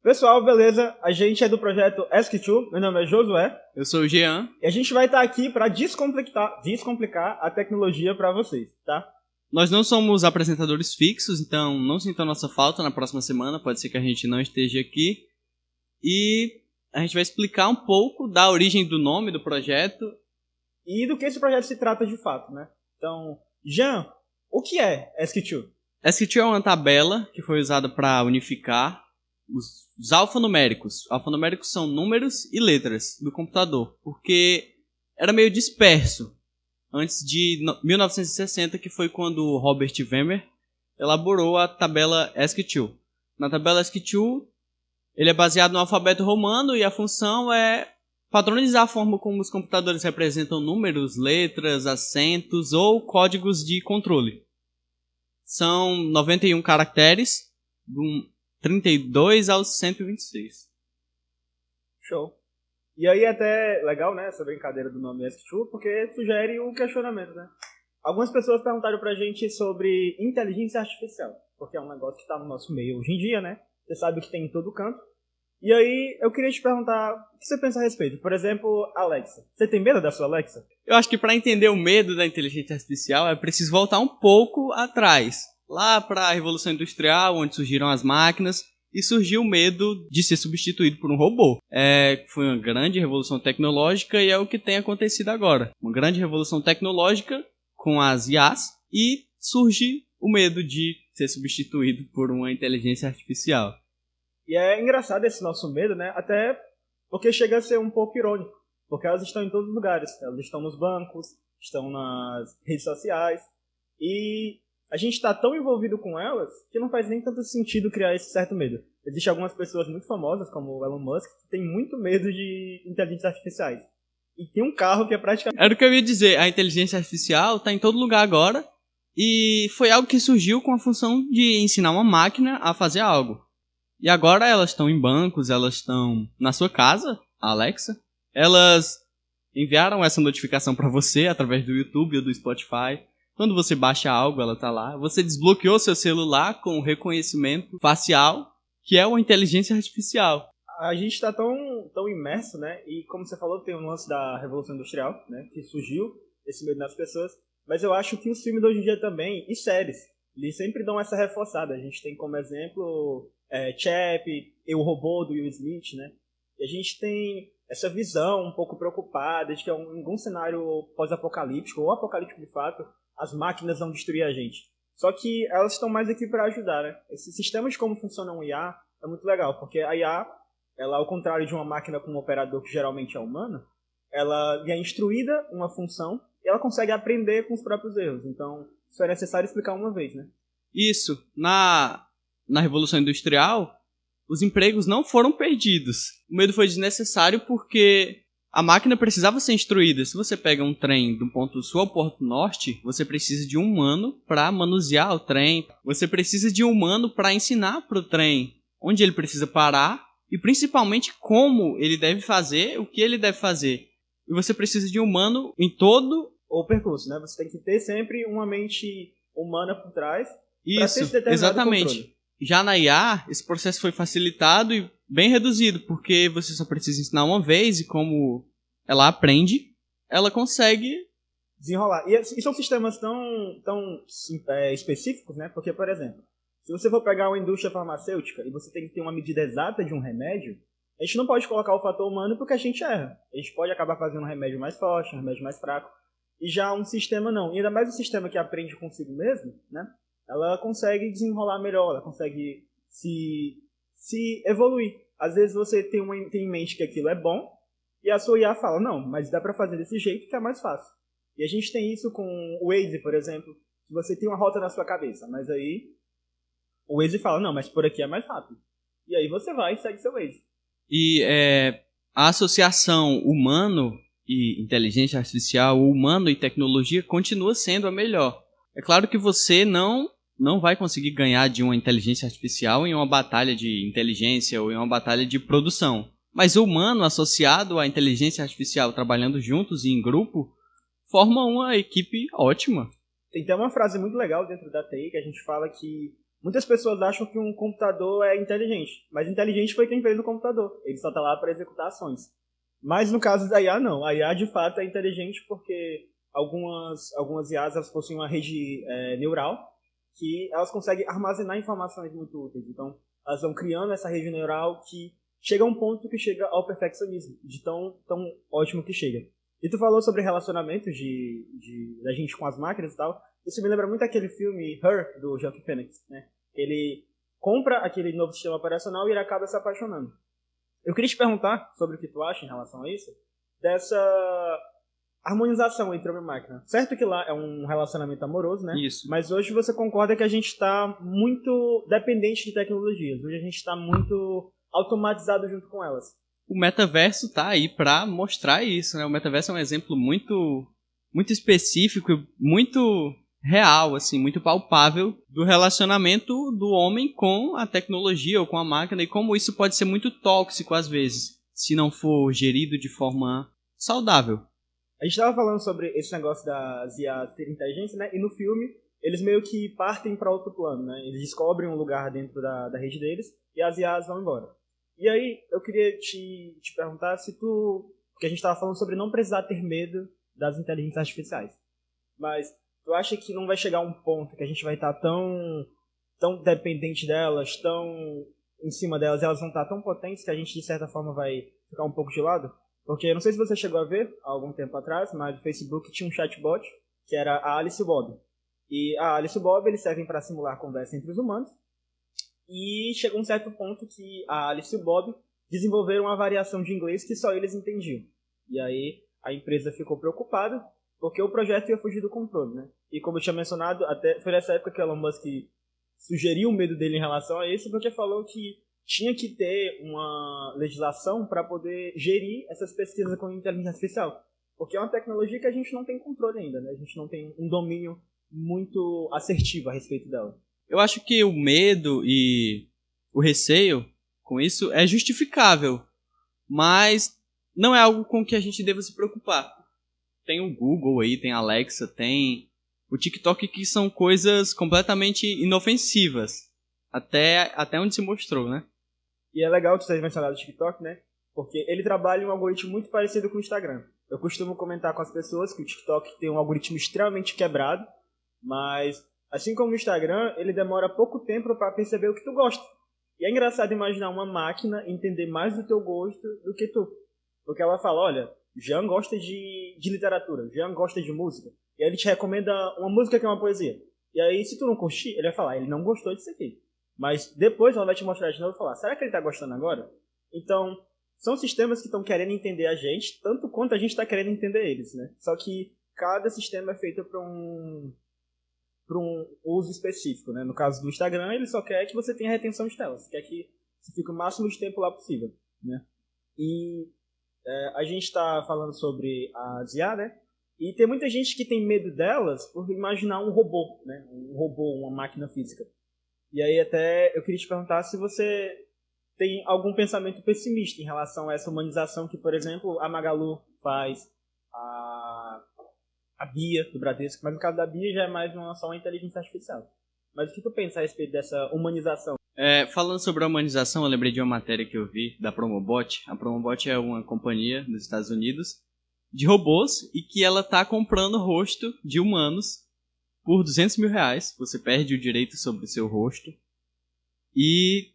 Pessoal, beleza? A gente é do projeto ESC2, meu nome é Josué. Eu sou o Jean. E a gente vai estar aqui para descomplicar a tecnologia para vocês, tá? Nós não somos apresentadores fixos, então não sintam nossa falta na próxima semana, pode ser que a gente não esteja aqui. E a gente vai explicar um pouco da origem do nome do projeto. E do que esse projeto se trata de fato, né? Então, Jean, o que é ESC2? ESC2 é uma tabela que foi usada para unificar os alfanuméricos. Alfanuméricos são números e letras do computador, porque era meio disperso antes de 1960, que foi quando Robert Wemer elaborou a tabela ESC2. Na tabela ESC2, ele é baseado no alfabeto romano e a função é padronizar a forma como os computadores representam números, letras, acentos ou códigos de controle. São 91 caracteres, do 32 aos 126. Show. E aí é até legal, né, essa brincadeira do nome ESC2, porque sugere um questionamento, né? Algumas pessoas perguntaram pra gente sobre inteligência artificial, porque é um negócio que tá no nosso meio hoje em dia, né? Você sabe que tem em todo canto. E aí, eu queria te perguntar, o que você pensa a respeito? Por exemplo, Alexa. Você tem medo da sua Alexa? Eu acho que para entender o medo da inteligência artificial é preciso voltar um pouco atrás. Lá para a Revolução Industrial, onde surgiram as máquinas, e surgiu o medo de ser substituído por um robô. Foi uma grande revolução tecnológica e é o que tem acontecido agora. Uma grande revolução tecnológica com as IAs e surge o medo de ser substituído por uma inteligência artificial. E é engraçado esse nosso medo, né? Até porque chega a ser um pouco irônico. Porque elas estão em todos os lugares. Elas estão nos bancos, estão nas redes sociais. E a gente está tão envolvido com elas que não faz nem tanto sentido criar esse certo medo. Existem algumas pessoas muito famosas, como o Elon Musk, que tem muito medo de inteligências artificiais. E tem um carro que é praticamente... Era o que eu ia dizer. A inteligência artificial está em todo lugar agora. E foi algo que surgiu com a função de ensinar uma máquina a fazer algo. E agora elas estão em bancos, elas estão na sua casa, a Alexa. Elas enviaram essa notificação para você através do YouTube ou do Spotify. Quando você baixa algo, ela está lá. Você desbloqueou seu celular com o reconhecimento facial, que é uma inteligência artificial. A gente está tão imerso, né? E como você falou, tem o lance da Revolução Industrial, né? Que surgiu esse medo nas pessoas. Mas eu acho que os filmes de hoje em dia também, e séries, eles sempre dão essa reforçada. A gente tem como exemplo... Chap, o robô do Will Smith, né? E a gente tem essa visão um pouco preocupada de que em algum cenário pós-apocalíptico, ou apocalíptico de fato, as máquinas vão destruir a gente. Só que elas estão mais aqui para ajudar, né? Esse sistema de como funciona um IA é muito legal, porque a IA, ela, ao contrário de uma máquina com um operador que geralmente é humano, ela é instruída uma função e ela consegue aprender com os próprios erros. Então, isso é necessário explicar uma vez, né? Isso. Na Revolução Industrial, os empregos não foram perdidos. O medo foi desnecessário porque a máquina precisava ser instruída. Se você pega um trem do ponto sul ao ponto norte, você precisa de um humano para manusear o trem. Você precisa de um humano para ensinar para o trem onde ele precisa parar e principalmente como ele deve fazer, o que ele deve fazer. E você precisa de um humano em todo o percurso, né? Você tem que ter sempre uma mente humana por trás. Isso, exatamente. Controle. Já na IA, esse processo foi facilitado e bem reduzido, porque você só precisa ensinar uma vez e como ela aprende, ela consegue desenrolar. E são sistemas tão específicos, né? Porque, por exemplo, se você for pegar uma indústria farmacêutica e você tem que ter uma medida exata de um remédio, a gente não pode colocar o fator humano porque a gente erra. A gente pode acabar fazendo um remédio mais forte, um remédio mais fraco. E já um sistema não. E ainda mais um sistema que aprende consigo mesmo, né? Ela consegue desenrolar melhor, ela consegue se evoluir. Às vezes você tem em mente que aquilo é bom, e a sua IA fala, não, mas dá pra fazer desse jeito que é mais fácil. E a gente tem isso com o Waze, por exemplo, que você tem uma rota na sua cabeça, mas aí o Waze fala, não, mas por aqui é mais rápido. E aí você vai e segue seu Waze. E a associação humano e inteligência artificial, humano e tecnologia, continua sendo a melhor. É claro que você não vai conseguir ganhar de uma inteligência artificial em uma batalha de inteligência ou em uma batalha de produção. Mas o humano associado à inteligência artificial trabalhando juntos e em grupo forma uma equipe ótima. Tem até uma frase muito legal dentro da TI que a gente fala que Muitas pessoas acham que um computador é inteligente, mas inteligente foi quem fez o computador. Ele só está lá para executar ações. Mas no caso da IA, não. A IA, de fato, é inteligente porque algumas IAs elas possuem uma rede neural que elas conseguem armazenar informações muito úteis. Então, elas vão criando essa rede neural que chega a um ponto que chega ao perfeccionismo, de tão ótimo que chega. E tu falou sobre relacionamento da gente com as máquinas e tal. Isso me lembra muito aquele filme Her, do Joaquin Phoenix, né? Ele compra aquele novo sistema operacional e ele acaba se apaixonando. Eu queria te perguntar sobre o que tu acha em relação a isso, dessa harmonização entre homem e máquina. Certo que lá é um relacionamento amoroso, né? Isso. Mas hoje você concorda que a gente está muito dependente de tecnologias. Hoje a gente está muito automatizado junto com elas. O metaverso tá aí pra mostrar isso, né? O metaverso é um exemplo muito específico e muito real, assim, muito palpável do relacionamento do homem com a tecnologia ou com a máquina e como isso pode ser muito tóxico às vezes, se não for gerido de forma saudável. A gente estava falando sobre esse negócio das IA ter inteligência, né? E no filme eles meio que partem para outro plano, né? Eles descobrem um lugar dentro da rede deles e as IAs vão embora. E aí eu queria te perguntar se tu... Porque a gente estava falando sobre não precisar ter medo das inteligências artificiais. Mas tu acha que não vai chegar um ponto que a gente vai estar tão dependente delas, tão em cima delas, e elas vão estar tão potentes que a gente, de certa forma, vai ficar um pouco de lado? Porque eu não sei se você chegou a ver, há algum tempo atrás, mas no Facebook tinha um chatbot, que era a Alice e o Bob. E a Alice e o Bob, eles servem para simular conversa entre os humanos. E chegou um certo ponto que a Alice e o Bob desenvolveram uma variação de inglês que só eles entendiam. E aí a empresa ficou preocupada, porque o projeto ia fugir do controle, né? E como eu tinha mencionado, até foi nessa época que Elon Musk sugeriu o medo dele em relação a isso, porque falou que tinha que ter uma legislação para poder gerir essas pesquisas com inteligência artificial. Porque é uma tecnologia que a gente não tem controle ainda, né? A gente não tem um domínio muito assertivo a respeito dela. Eu acho que o medo e o receio com isso é justificável, mas não é algo com que a gente deva se preocupar. Tem o Google aí, tem a Alexa, tem o TikTok, que são coisas completamente inofensivas, até onde se mostrou, né? E é legal tu ter mencionado o TikTok, né? Porque ele trabalha em um algoritmo muito parecido com o Instagram. Eu costumo comentar com as pessoas que o TikTok tem um algoritmo extremamente quebrado, mas assim como o Instagram, ele demora pouco tempo para perceber o que tu gosta. E é engraçado imaginar uma máquina entender mais do teu gosto do que tu. Porque ela fala, olha, Jean gosta de literatura, Jean gosta de música. E aí ele te recomenda uma música que é uma poesia. E aí, se tu não curtir, ele vai falar, ele não gostou disso aqui. Mas depois ela vai te mostrar de novo e falar, será que ele tá gostando agora? Então, são sistemas que estão querendo entender a gente, tanto quanto a gente está querendo entender eles, né? Só que cada sistema é feito para um uso específico, né? No caso do Instagram, ele só quer que você tenha retenção de telas, quer que você fique o máximo de tempo lá possível, né? E a gente está falando sobre as IA, né? E tem muita gente que tem medo delas por imaginar um robô, né? Um robô, uma máquina física. E aí até eu queria te perguntar se você tem algum pensamento pessimista em relação a essa humanização que, por exemplo, a Magalu faz, a Bia, do Bradesco, mas no caso da Bia já é mais só uma inteligência artificial. Mas o que tu pensa a respeito dessa humanização? Falando sobre a humanização, eu lembrei de uma matéria que eu vi da Promobot. A Promobot é uma companhia dos Estados Unidos de robôs e que ela está comprando rosto de humanos por R$200 mil. Você perde o direito sobre o seu rosto e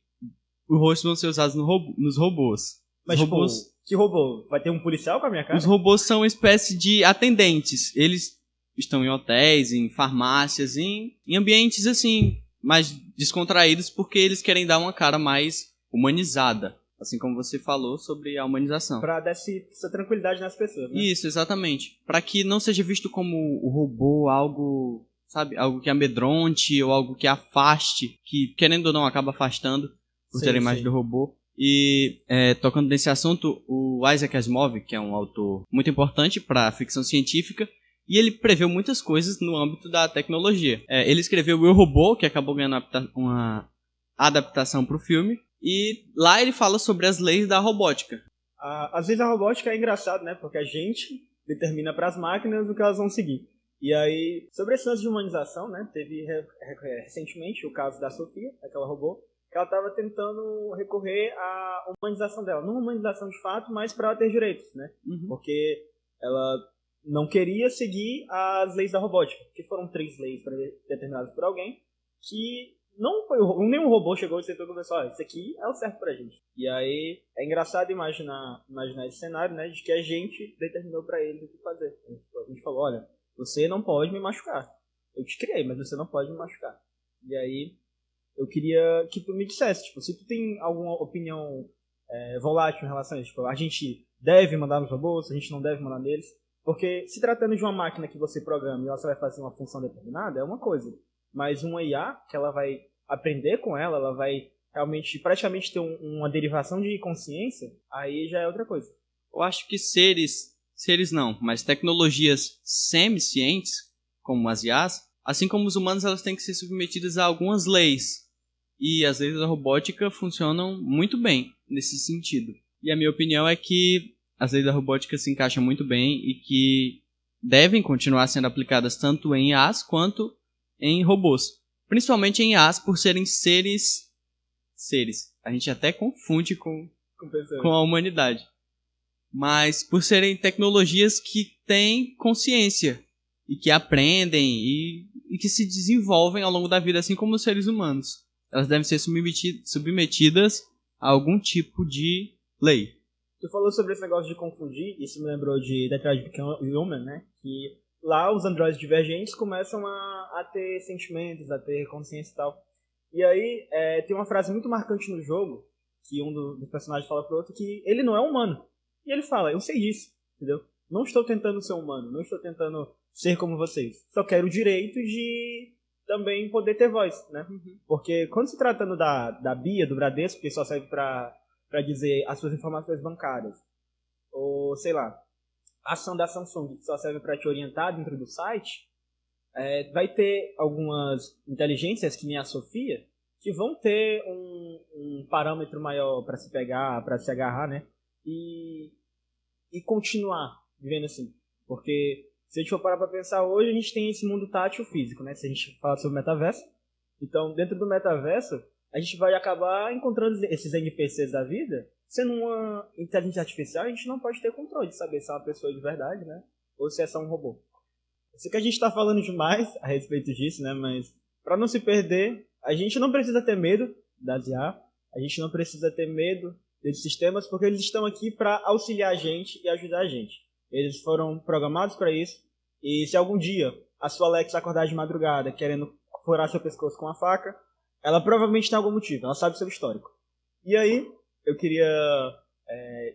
os rostos vão ser usados nos robôs. Mas robôs... que robô? Vai ter um policial com a minha cara? Os robôs são uma espécie de atendentes. Eles estão em hotéis, em farmácias, em ambientes assim, mais descontraídos, porque eles querem dar uma cara mais humanizada. Assim como você falou sobre a humanização. Pra dar essa tranquilidade nas pessoas, né? Isso, exatamente. Pra que não seja visto como o robô algo, sabe, algo que amedronte ou algo que afaste, que querendo ou não acaba afastando por ter a imagem do robô. E tocando nesse assunto, o Isaac Asimov, que é um autor muito importante para a ficção científica, e ele preveu muitas coisas no âmbito da tecnologia. Ele escreveu o Eu, Robô, que acabou ganhando uma adaptação para o filme, e lá ele fala sobre as leis da robótica. Às vezes a robótica é engraçado, né? Porque a gente determina para as máquinas o que elas vão seguir. E aí, sobre esse lance de humanização, né, teve recentemente o caso da Sofia, aquela robô, que ela estava tentando recorrer à humanização dela. Não humanização de fato, mas para ela ter direitos, né? Porque ela não queria seguir as leis da robótica, que foram 3 leis determinadas por alguém, que não foi nenhum robô chegou e sentou e conversou, isso aqui é o certo pra gente. E aí é engraçado imaginar esse cenário, né, de que a gente determinou pra eles o que fazer. A gente falou, olha, você não pode me machucar. Eu te criei, mas você não pode me machucar. E aí eu queria que tu me dissesse, tipo, se tu tem alguma opinião volátil em relação a isso, tipo, a gente deve mandar nos robôs, a gente não deve mandar neles, porque se tratando de uma máquina que você programa e ela só vai fazer uma função determinada, é uma coisa. Mas uma IA, que ela vai aprender com ela vai realmente, praticamente ter uma derivação de consciência, aí já é outra coisa. Eu acho que seres não, mas tecnologias semi-cientes, como as IAs, assim como os humanos, elas têm que ser submetidas a algumas leis. E as leis da robótica funcionam muito bem nesse sentido. E a minha opinião é que as leis da robótica se encaixam muito bem e que devem continuar sendo aplicadas tanto em IAs quanto em robôs. Principalmente em IAs por serem seres. A gente até confunde com a humanidade. Mas por serem tecnologias que têm consciência e que aprendem e que se desenvolvem ao longo da vida, assim como os seres humanos. Elas devem ser submetidas a algum tipo de lei. Tu falou sobre esse negócio de confundir, isso me lembrou de Detroit Become Human, né? Que lá os androides divergentes começam a ter sentimentos, a ter consciência e tal. E aí tem uma frase muito marcante no jogo, que um dos personagens fala pro outro, que ele não é humano. E ele fala, eu sei disso, entendeu? Não estou tentando ser humano, não estou tentando ser como vocês. Só quero o direito de também poder ter voz, né? Porque quando se tratando da BIA, do Bradesco, que só serve pra dizer as suas informações bancárias, ou sei lá, a ação da Samsung, que só serve para te orientar dentro do site, vai ter algumas inteligências, que nem a Sofia, que vão ter um parâmetro maior para se pegar, para se agarrar, né? E continuar vivendo assim. Porque se a gente for parar para pensar hoje, a gente tem esse mundo tátil físico, né? Se a gente falar sobre o metaverso. Então, dentro do metaverso, a gente vai acabar encontrando esses NPCs da vida. Sendo uma inteligência artificial, a gente não pode ter controle de saber se é uma pessoa de verdade, né? Ou se é só um robô. Eu sei que a gente está falando demais a respeito disso, né? Mas para não se perder, a gente não precisa ter medo das IA. A gente não precisa ter medo desses sistemas, porque eles estão aqui para auxiliar a gente e ajudar a gente. Eles foram programados para isso. E se algum dia a sua Alexa acordar de madrugada querendo furar seu pescoço com uma faca, ela provavelmente tem algum motivo. Ela sabe seu histórico. E aí, eu queria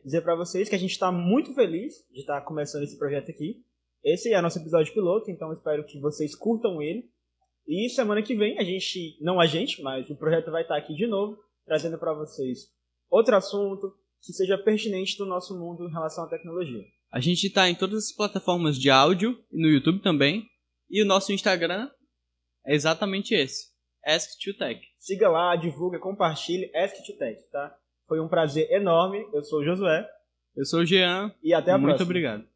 dizer para vocês que a gente está muito feliz de estar começando esse projeto aqui. Esse é o nosso episódio piloto, então eu espero que vocês curtam ele. E semana que vem, mas o projeto vai estar aqui de novo, trazendo para vocês outro assunto que seja pertinente do nosso mundo em relação à tecnologia. A gente está em todas as plataformas de áudio e no YouTube também. E o nosso Instagram é exatamente esse, Ask2Tech. Siga lá, divulga, compartilhe, Ask2Tech, tá? Foi um prazer enorme. Eu sou o Josué. Eu sou o Jean. E até a próxima. Muito obrigado.